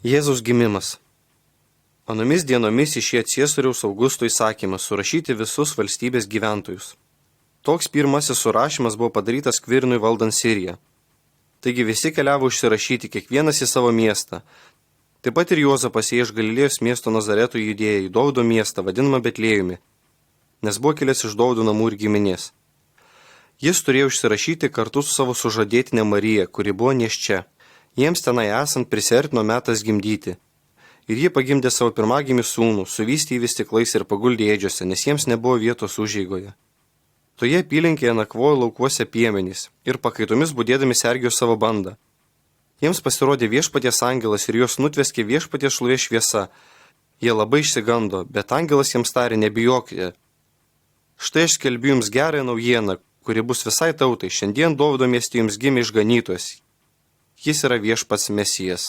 Jėzaus gimimas. Anomis dienomis išėjo Ciesoriaus Augusto įsakymas surašyti visus valstybės gyventojus. Toks pirmasis surašymas buvo padarytas Kvirnui valdant Siriją. Taigi visi keliavo užsirašyti, kiekvienas į savo miestą. Taip pat ir Juozapas ėjo iš Galilėjos miesto Nazareto judėjo į Dovydo miestą, vadinamą Betlėjumi, nes buvo kilęs iš Dovydo namų ir giminės. Jis turėjo užsirašyti kartu su savo sužadėtine Marija, kuri buvo nėščia. Jiems tenai esant prisiartino metas gimdyti. Ir ji pagimdė savo pirmagimį sūnų, suvystė jį stiklais ir paguldė ėdžiose, nes jiems nebuvo vietos užeigoje. Toje apylinkėje nakvojo laukuose piemenys ir pakaitomis budėdami sergėjo savo bandą. Jiems pasirodė Viešpaties angelas ir juos nutveskė Viešpaties šlovės šviesa. Jie labai išsigando, bet angelas jiems tarė: nebijokite. Štai aš skelbiu jums gerąją naujieną, kuri bus visai tautai. Šiandien Dovydo mieste jums gimė išganytojas. Jis yra Viešpats Mesijas.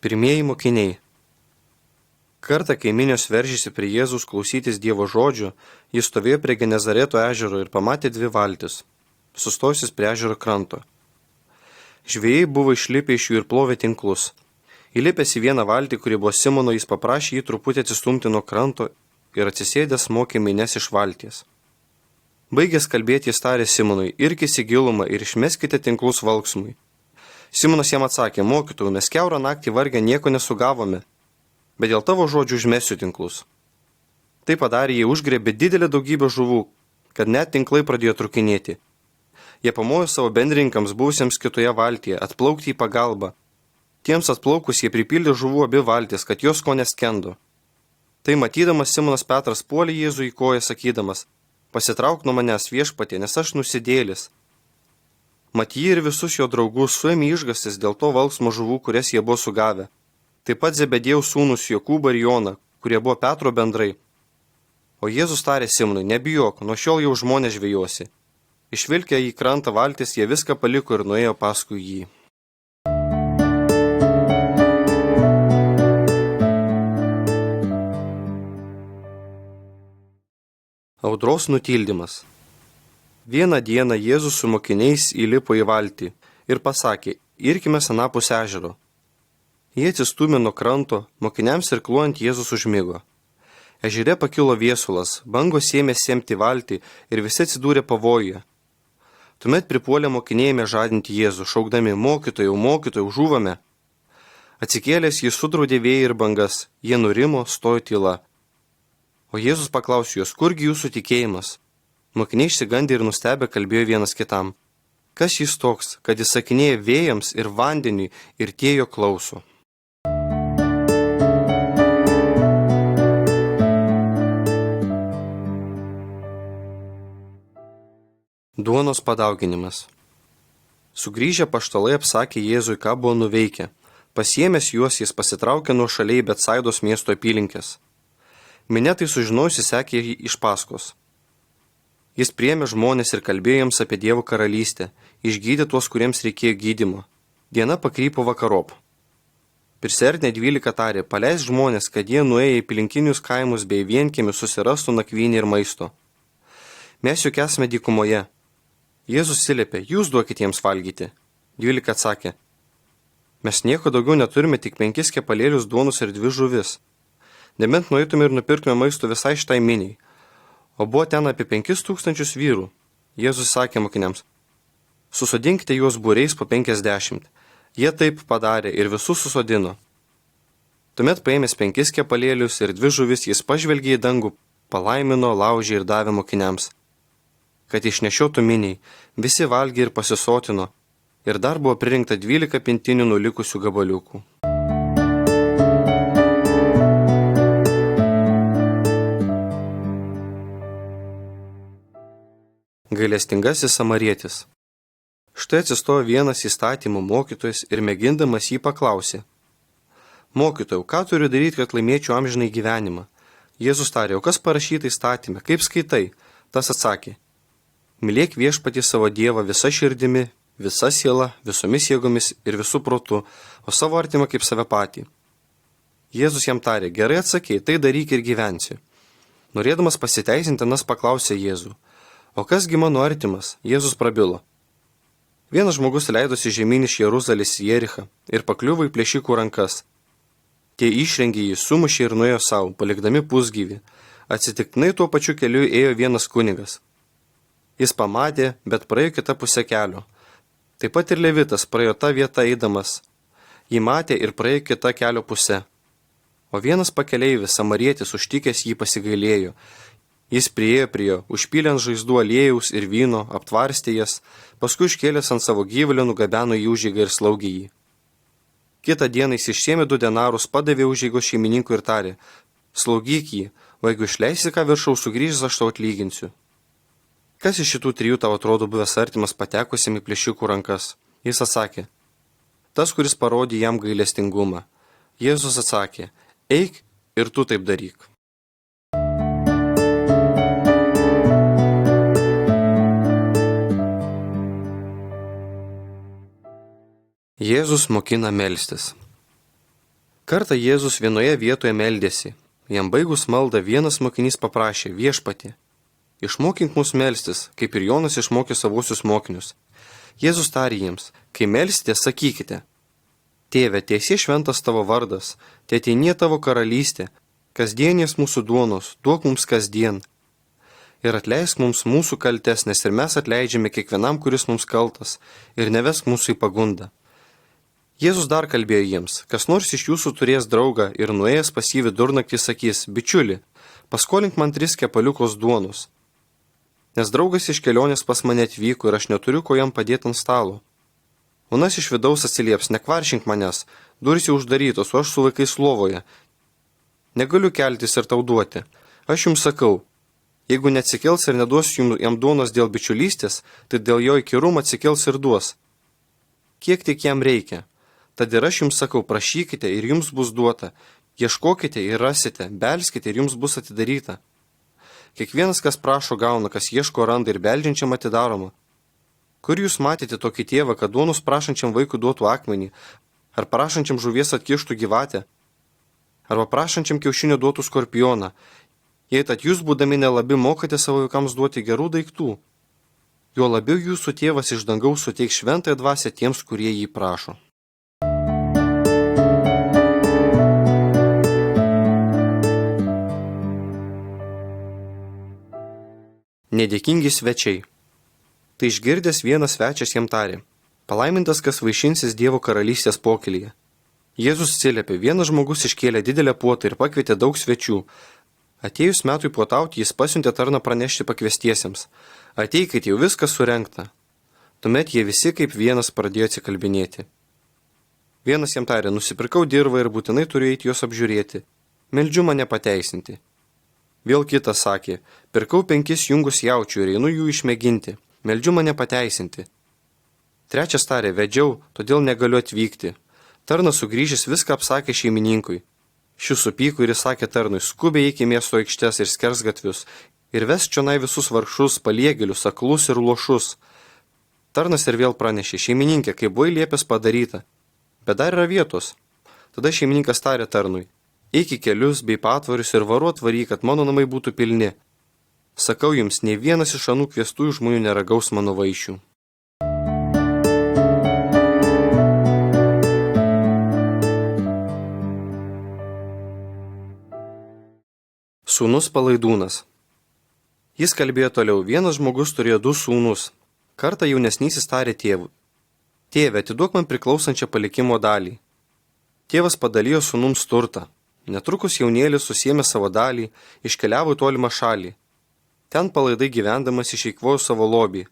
Pirmieji mokiniai. Kartą, kai minios veržėsi prie Jėzaus klausytis Dievo žodžių, jis stovėjo prie Genezareto ežero ir pamatė dvi valtis, sustojusias prie ežero kranto. Žvejai buvo išlipę iš jų ir plovė tinklus. Įlipęs į vieną valtį, kuri buvo Simono, jis paprašė jį truputį atsistumti nuo kranto ir atsisėdęs mokė minias iš valties. Baigęs kalbėti, jis tarė Simonui: irkis į gilumą ir išmeskite tinklus valksmui. Simonas jam atsakė: mokytojau, mes kiaurą naktį vargę nieko nesugavome, bet dėl tavo žodžių užmesiu tinklus. Tai padarė, jie užgrebė didelę daugybę žuvų, kad net tinklai pradėjo trukinėti. Jie pamojo savo bendrininkams buvusiems kitoje valtyje atplaukti į pagalbą. Tiems atplaukus jie pripildė žuvų abi valtis, kad jos ko neskendo. Tai matydamas Simonas Petras puolė Jėzų į koją sakydamas: pasitrauk nuo manęs, Viešpatie, nes aš nusidėlis. Mat jį ir visus jo draugus suėmė išgąstis dėl to valksmo žuvų, kurias jie buvo sugavę. Taip pat Zebedėjaus sūnus Jokūbą ir Joną, kurie buvo Petro bendrai. O Jėzus tarė Simonui: nebijok, nuo šiol jau žmonės žvejosi. Išvilkę į krantą valtis, jie viską paliko ir nuėjo paskui jį. Audros nutildymas. Vieną dieną Jėzus su mokiniais įlipo į valtį ir pasakė: irkimės anapus ežero. Jie atsistūmė nuo kranto, mokiniams irkluojant Jėzus užmigo. Ežere pakilo viesulas, bangos ėmė semti valtį ir visi atsidūrė pavojuje. Tuomet pripuolė mokiniai ėmė žadinti Jėzų, šaukdami: mokytojau, mokytojau, žūvame. Atsikėlęs jis sudraudė vėją ir bangas, jie nurimo, stojo tyla. O Jėzus paklausė juos: kurgi jūsų tikėjimas? Mokiniai išsigandę ir nustebę kalbėjo vienas kitam: kas jis toks, kad jis sakinėja vėjams ir vandeniui ir tie jo klauso? Duonos padauginimas. Sugrįžę paštalai apsakė Jėzui, ką buvo nuveikę. Pasiėmęs juos, jis pasitraukė nuo šaliai Betsaidos miesto apylinkės. Minia tai sužinojusi sekė jį iš paskos. Jis priėmė žmonės ir kalbėjo jiems apie Dievo karalystę, išgydė tuos, kuriems reikėjo gydymo. Diena pakrypo vakarop. Prisiartinę 12 tarė: paleisk žmonės, kad jie nuėję į aplinkinius kaimus bei vienkiemius susirastų nakvynę ir maisto. Mes juk esame dykumoje. Jėzus atsiliepė: jūs duokite jiems valgyti. 12 atsakė: mes nieko daugiau neturime, tik 5 kepalėlius duonos ir 2 žuvis. Nebent nueitume ir nupirktume maisto visai šitai miniai. O buvo ten apie 5000 vyrų. Jėzus sakė mokiniams: susodinkite juos būriais po 50. Jie taip padarė ir visus susodino. Tuomet paėmęs 5 kepalėlius ir 2 žuvis, jis pažvelgė į dangų, palaimino, laužė ir davė mokiniams, kad išnešiotų miniai. Visi valgė ir pasisotino, ir dar buvo pririnkta 12 pintinių nulikusių gabaliukų. Gailestingasis samarietis. Štai atsistojo vienas įstatymų mokytojas ir mėgindamas jį paklausė: mokytojau, ką turiu daryti, kad laimėčiau amžinai gyvenimą? Jėzus tarė: o kas parašyta įstatyme, kaip skaitai? Tas atsakė: mylėk Viešpatį savo Dievą visa širdimi, visa siela, visomis jėgomis ir visų protu, o savo artimą kaip save patį. Jėzus jam tarė: gerai atsakei, tai daryk ir gyvensi. Norėdamas pasiteisinti, Anas paklausė Jėzų: O kasgi mano artimas? Jėzus prabilo. Vienas žmogus leidosi žemyn iš Jeruzalės į Jerichą ir pakliuvo į plėšikų rankas. Tie išrengė jį, sumušė ir nuėjo savo, palikdami pusgyvį. Atsitiktinai tuo pačiu keliu ėjo vienas kunigas. Jis pamatė, bet praėjo kitą pusę kelio. Taip pat ir Levitas praėjo tą vietą eidamas. Jį matė ir praėjo kitą kelio pusę. O vienas pakeleivis, samarietis, užtikęs jį pasigailėjo. Jis priėjo prie jo, užpylė ant žaizdų aliejaus ir vyno, aptvarstė jas, paskui iškėlęs ant savo gyvulio nugabeno į užeigą ir slaugė jį. Kitą dieną jis išsėmė 2 denarus, padavė užeigos šeimininkui ir tarė: slaugyk jį, o jeigu išleisi ką viršaus sugrįžęs, aš tau atlyginsiu. Kas iš šitų 3 tau atrodo buvęs artimas patekusiam į plėšikų rankas? Jis atsakė: tas, kuris parodė jam gailestingumą. Jėzus atsakė: eik ir tu taip daryk. Jėzus mokina melstis. Kartą Jėzus vienoje vietoje meldėsi. Jam baigus maldą vienas mokinys paprašė: viešpatie, išmokink mus melstis, kaip ir Jonas išmokė savosius mokinius. Jėzus tarė jiems: kai melsite, sakykite: Tėve, tiesie šventas tavo vardas, teateinie tavo karalystė, kasdienės mūsų duonos, duok mums kasdien. Ir atleisk mums mūsų kaltes, nes ir mes atleidžiame kiekvienam, kuris mums kaltas, ir nevesk mūsų į pagundą. Jėzus dar kalbėjo jiems: kas nors iš jūsų turės draugą ir nuėjęs pas jį vidurnaktį sakys: bičiuli, paskolink man 3 kepaliukos duonos. Nes draugas iš kelionės pas mane atvyko ir aš neturiu ko jam padėti ant stalo. Onas iš vidaus atsilieps: nekvaršink manęs, durys jau uždarytos, o aš su vaikais lovoje. Negaliu keltis ir tau duoti. Aš jums sakau, jeigu neatsikels ir neduos jam duonos dėl bičiulystės, tai dėl jo įkyrumo atsikels ir duos. Kiek tik jam reikia. Tad ir aš jums sakau, prašykite ir jums bus duota, ieškokite ir rasite, belskite ir jums bus atidaryta. Kiekvienas, kas prašo, gauna, kas ieško, randa ir beldžiančiam atidaroma. Kur jūs matėte tokį tėvą, kad duonos prašančiam vaikui duotų akmenį, ar prašančiam žuvies atkištų gyvatę, arba prašančiam kiaušinio duotų skorpioną, jei tad jūs, būdami nelabi, mokate savo vaikams duoti gerų daiktų, juo labiau jūsų tėvas iš dangaus suteiks šventąją dvasią tiems, kurie jį prašo. Nedėkingi svečiai. Tai išgirdęs vienas svečias jam tarė: palaimintas, kas vaišinsis Dievo karalystės pokylyje. Jėzus atsiliepė: vienas žmogus iškėlė didelę puotą ir pakvietė daug svečių. Atėjus metui puotauti, jis pasiuntė tarną pranešti pakviestiesiems: ateikit, jau viskas surengta. Tuomet jie visi kaip vienas pradėjo atsikalbinėti. Vienas jam tarė: nusipirkau dirvą ir būtinai turiu eiti jos apžiūrėti. Meldžiu mane pateisinti. Vėl kitas sakė: pirkau 5 jungus jaučių ir einu jų išmėginti. Meldžiu mane pateisinti. Trečias tarė: vedžiau, todėl negaliu atvykti. Tarnas sugrįžęs viską apsakė šeimininkui. Šis supyko ir įsakė tarnui: skubiai eik į miesto aikštes ir skersgatvius ir vesk čionai visus vargšus, paliegėlius, aklus ir luošus. Tarnas ir vėl pranešė: šeimininkė, kaip buvai liepęs padaryta, bet dar yra vietos. Tada šeimininkas tarė tarnui: eik į kelius bei patvarius ir varuot varyk, kad mano namai būtų pilni. Sakau jums, nei vienas iš anų kviestųjų žmonių neragaus mano vaišių. Sūnus palaidūnas. Jis kalbėjo toliau: vienas žmogus turėjo 2 sūnus. Kartą jaunesnysis tarė tėvui: tėve, atiduok man priklausančią palikimo dalį. Tėvas padalijo sūnums turtą. Netrukus jaunėlis susiėmė savo dalį, iškeliavo į tolimą šalį. Ten palaidai gyvendamas išeikvojo savo lobį.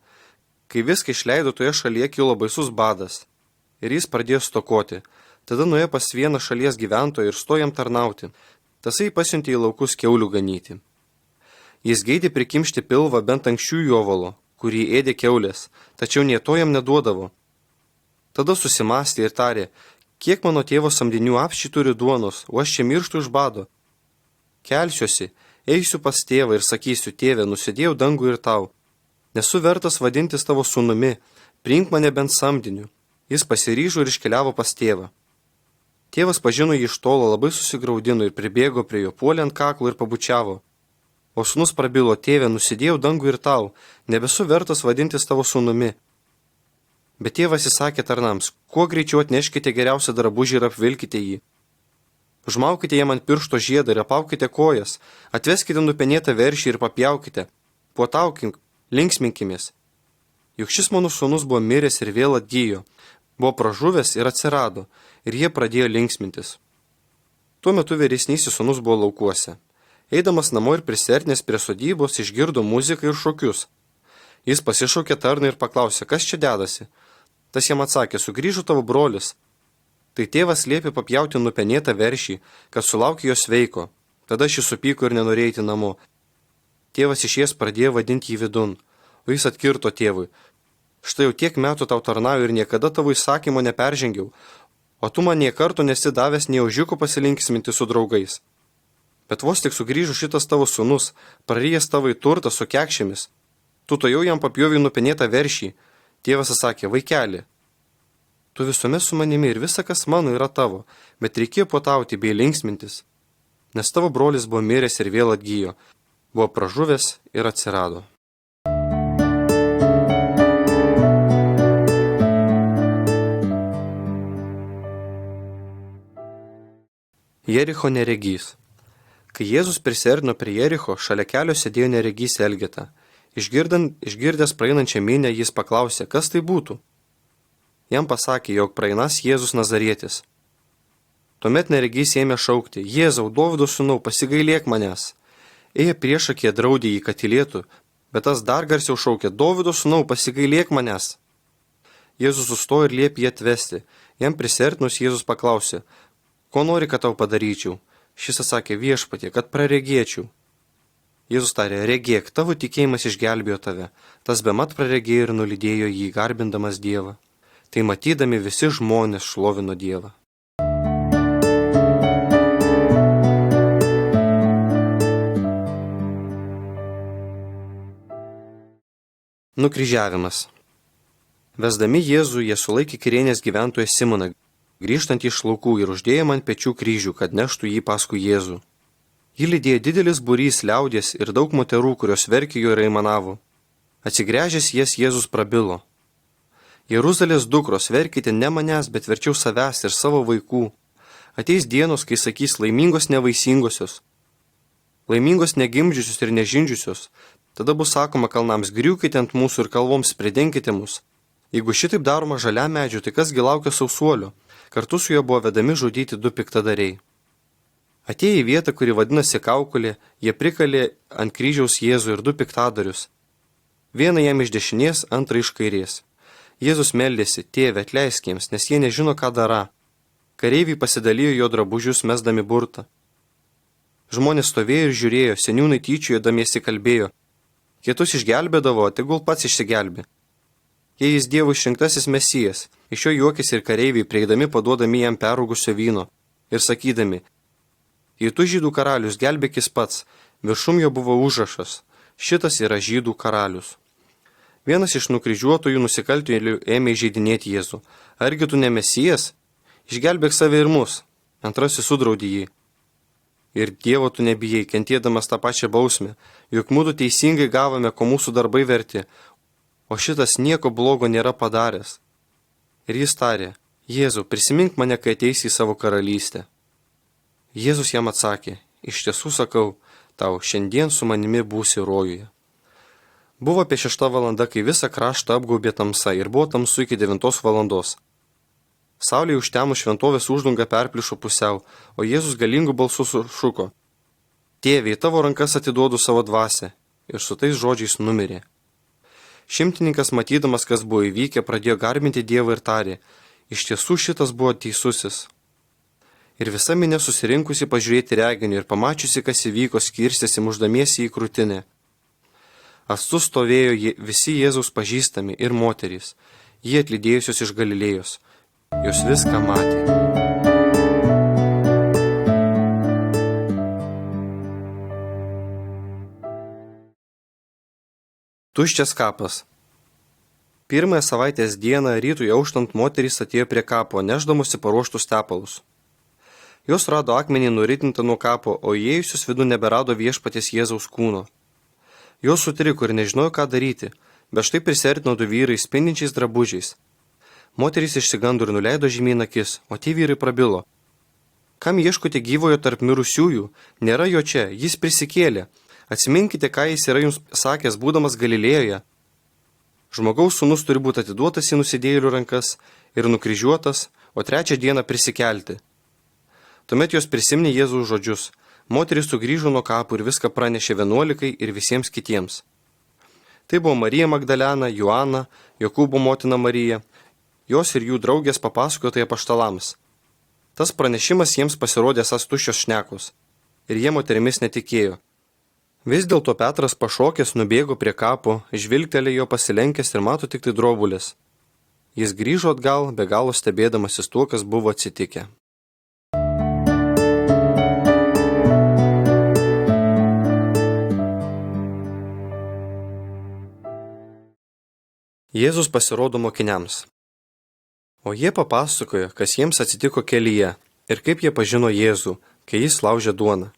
Kai viską išleido, toje šalyje kilo baisus badas. Ir jis pradėjo stokoti. Tada nuėjo pas vieną šalies gyventoją ir stojo jam tarnauti. Tasai pasiuntė į laukus kiaulių ganyti. Jis geidė prikimšti pilvą bent anksčių jovalo, kurį ėdė kiaulės, tačiau nė to jam neduodavo. Tada susimastė ir tarė: kiek mano tėvo samdinių apsčiai turi duonos, o aš čia mirštu iš bado. Kelsiuosi, eisiu pas tėvą ir sakysiu: tėve, nusidėjau dangų ir tau. Nesu vertas vadintis tavo sūnumi, priimk mane bent samdiniu. Jis pasiryžo ir iškeliavo pas tėvą. Tėvas pažino jį iš tolo, labai susigraudino ir pribėgo prie jo, puolė ant kaklo ir pabučiavo. O sūnus prabilo, tėve, nusidėjau dangų ir tau, nebesu vertas vadintis tavo sūnumi. Bet tėvas įsakė tarnams, kuo greičiau atneškite geriausią drabužį ir apvilkite jį. Užmaukite jam ant piršto žiedą ir apaukite kojas, atveskite nupenėtą veršį ir papjaukite, puotaukim, linksminkimės. Juk šis mano sūnus buvo miręs ir vėl atgyjo, buvo pražuvęs ir atsirado, ir jie pradėjo linksmintis. Tuo metu vyresnysis sūnus buvo laukuose. Eidamas namo ir prisertinęs prie sodybos, išgirdo muziką ir šokius. Jis pasišaukė tarną ir paklausė, kas čia dedasi. Tas jam atsakė, sugrįžo tavo brolis. Tai tėvas liepė papjauti nupenėtą veršį, kad sulaukė jo sveiko. Tada šis supyko ir nenorėjo eiti namo. Tėvas išėjęs pradėjo vadinti jį vidun, o jis atkirto tėvui. Štai jau tiek metų tau tarnauju ir niekada tavo įsakymo neperžengiau, o tu man nė karto nesi davęs nei ožiuko pasilinksminti su draugais. Bet vos tik sugrįžo šitas tavo sūnus, prarijęs tavo į turtą su kekšėmis. Tu tojau jam papjovei nupenėtą veršį. Tėvas atsakė, vaikeli, tu visuomet su manimi ir visa, kas mano, yra tavo, bet reikėjo puotauti bei linksmintis. Nes tavo brolis buvo miręs ir vėl atgyjo, buvo pražuvęs ir atsirado. Jericho neregys. Kai Jėzus prisiartino prie Jericho, šalia kelio sėdėjo neregys Elgeta. Išgirdęs praeinančią minią, jis paklausė, kas tai būtų. Jam pasakė, jog praeinas Jėzus Nazarietis. Tuomet neregys ėmė šaukti, Jėzau, Dovydo sūnau, pasigailėk manęs. Ėję priešakyje draudė jį, kad tylėtų, bet tas dar garsiau šaukė, Dovydo sūnau, pasigailėk manęs. Jėzus sustojo ir liepė jį atvesti. Jam prisiartinus Jėzus paklausė, ko nori, kad tau padaryčiau? Šis atsakė, viešpatie, kad praregėčiau. Jėzus tarė, regėk, tavo tikėjimas išgelbėjo tave. Tas bemat praregėjo ir nulydėjo jį, garbindamas Dievą. Tai matydami visi žmonės šlovino Dievą. Nukryžiavimas. Vesdami Jėzų, jie sulaikė Kirėnės gyventoją Simoną, grįžtant iš laukų ir uždėjo ant pečių kryžių, kad neštų jį paskui Jėzų. Jį lydėjo didelis būrys liaudies ir daug moterų, kurios verkė jo ir aimanavo. Atsigręžęs jas Jėzus prabilo. Jeruzalės dukros, verkite ne manęs, bet verčiau savęs ir savo vaikų. Ateis dienos, kai sakys laimingos nevaisingosios, laimingos negimdžiusios ir nežindžiusios. Tada bus sakoma kalnams, griūkite ant mūsų ir kalvoms pridenkite mus. Jeigu šitaip daroma žaliam medžiu, tai kasgi laukia sausuolio? Kartu su juo buvo vedami žudyti du piktadariai. Atėję į vietą, kuri vadinasi Kaukolė, jie prikalė ant kryžiaus Jėzų ir du piktadarius. Vieną jam iš dešinės, antrą iš kairės. Jėzus meldėsi, tėve, atleisk jiems, nes jie nežino, ką dara. Kareiviai pasidalijo jo drabužius, mesdami burtą. Žmonės stovėjo ir žiūrėjo, seniūnai tyčiojodamiesi kalbėjo. Kietus išgelbėdavo, tegul pats išsigelbė. Jei jis Dievo išrinktasis Mesijas, iš jo juokėsi ir kareiviai, prieidami paduodami jam perrūgusio vyno ir sakydami, jei tu žydų karalius, gelbėkis pats, viršum jo buvo užrašas, šitas yra žydų karalius. Vienas iš nukryžiuotojų nusikaltėlių ėmė įžeidinėti Jėzų. Argi tu ne Mesijas? Išgelbėk save ir mus. Antrasis sudraudė jį. Ir Dievo tu nebijai, kentėdamas tą pačią bausmę, juk mūdu teisingai gavome, ko mūsų darbai verti, o šitas nieko blogo nėra padaręs. Ir jis tarė, Jėzau, prisimink mane, kai ateisi į savo karalystę. Jėzus jam atsakė, iš tiesų sakau, tau šiandien su manimi būsi rojuje. Buvo apie 6 valanda, kai visą kraštą apgaubė tamsa ir buvo tamsu iki 9 valandos. Saulė užtemus šventovės uždanga perplyšo pusiau, o Jėzus galingų balsų sušuko. Tėve, į tavo rankas atiduodu savo dvasią. Ir su tais žodžiais numirė. Šimtininkas, matydamas, kas buvo įvykę, pradėjo garbinti Dievą ir tarė, iš tiesų šitas buvo teisusis. Ir visa minė susirinkusi pažiūrėti reginį ir pamačiusi, kas įvyko, skirstėsi muždamiesi į krūtinę. Atstu stovėjo visi Jėzaus pažįstami ir moterys, jie atlydėjusios iš Galilėjos. Jos viską matė. Tuščias kapas. Pirmąją savaitės dieną rytui auštant moterys atėjo prie kapo, nešdamosi paruoštus tepalus. Jos rado akmenį nuritintą nuo kapo, o įėjusius vidų neberado viešpaties Jėzaus kūno. Jos sutriko ir nežinojo, ką daryti, bet štai prisiartino du vyrai spindinčiais drabužiais. Moterys išsigando ir nuleido žemyn akis, o tie vyrai prabilo. Kam ieškote gyvojo tarp mirusiųjų? Nėra jo čia, jis prisikėlė. Atsiminkite, ką jis yra jums sakęs, būdamas Galilėjoje. Žmogaus sūnus turi būti atiduotas į nusidėjėlių rankas ir nukryžiuotas, o trečią dieną prisikelti. Tuomet jos prisiminė Jėzaus žodžius. Moteris sugrįžo nuo kapų ir viską pranešė 11 ir visiems kitiems. Tai buvo Marija Magdalena, Joana, Jokūbo motina Marija. Jos ir jų draugės papasakojo tai apaštalams. Tas pranešimas jiems pasirodė esąs tuščios šnekos, ir jie moterimis netikėjo. Vis dėlto Petras pašokęs nubėgo prie kapo, žvilgtelėjo pasilenkęs ir mato tik tai drobulės. Jis grįžo atgal, be galo stebėdamasis tuo, kas buvo atsitikę. Jėzus pasirodo mokiniams. O jie papasakojo, kas jiems atsitiko kelyje ir kaip jie pažino Jėzų, kai jis laužė duoną.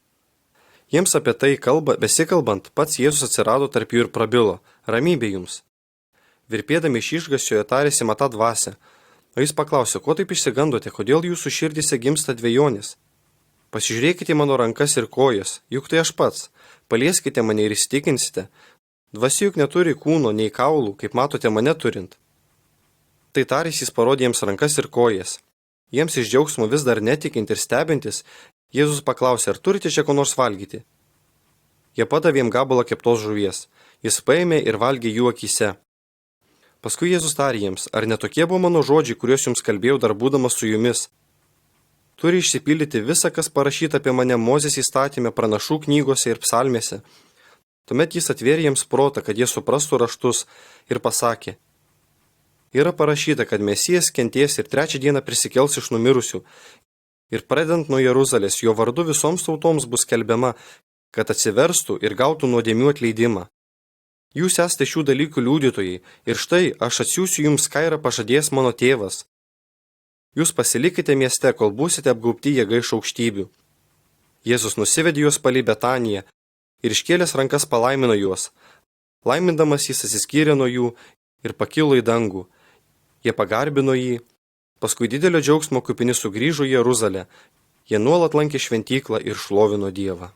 Jiems apie tai besikalbant, pats Jėzus atsirado tarp jų ir prabilo: ramybė jums. Virpėdami iš išgąsčio jie tarėsi matą dvasią, o jis paklausė: ko taip išsigandote, kodėl jūsų širdise gimsta dvejonės? Pasižiūrėkite mano rankas ir kojas, juk tai aš pats, palieskite mane ir įsitikinsite. Dvasia juk neturi kūno nei kaulų, kaip matote mane turint. Tai tarys jis parodė jiems rankas ir kojas. Jiems iš džiaugsmo vis dar netikint ir stebintis, Jėzus paklausė: ar turite čia ko nors valgyti? Jie padavė jam gabalą keptos žuvies. Jis paėmė ir valgė jų akyse. Paskui Jėzus tarė jiems: ar netokie buvo mano žodžiai, kuriuos jums kalbėjau dar būdamas su jumis? Turi išsipildyti visa, kas parašyta apie mane Mozės įstatyme, pranašų knygose ir psalmėse. Tuomet jis atvėrė jiems protą, kad jie suprastų raštus, ir pasakė: yra parašyta, kad Mesijas kenties ir trečią dieną prisikels iš numirusių, ir pradedant nuo Jeruzalės, jo vardu visoms tautoms bus skelbiama, kad atsiverstų ir gautų nuodėmių atleidimą. Jūs esate šių dalykų liudytojai, ir štai aš atsiųsiu jums, ką yra pažadėjęs mano tėvas. Jūs pasilikite mieste, kol būsite apgaubti jėga iš aukštybių. Jėzus nusivedė juos palei Betaniją ir iškėlęs rankas palaimino juos. Laimindamas jis atsiskyrė nuo jų ir pakilo į dangų. Jie pagarbino jį, paskui didelio džiaugsmo kupini sugrįžo į Jeruzalę. Jie nuolat lankė šventyklą ir šlovino Dievą.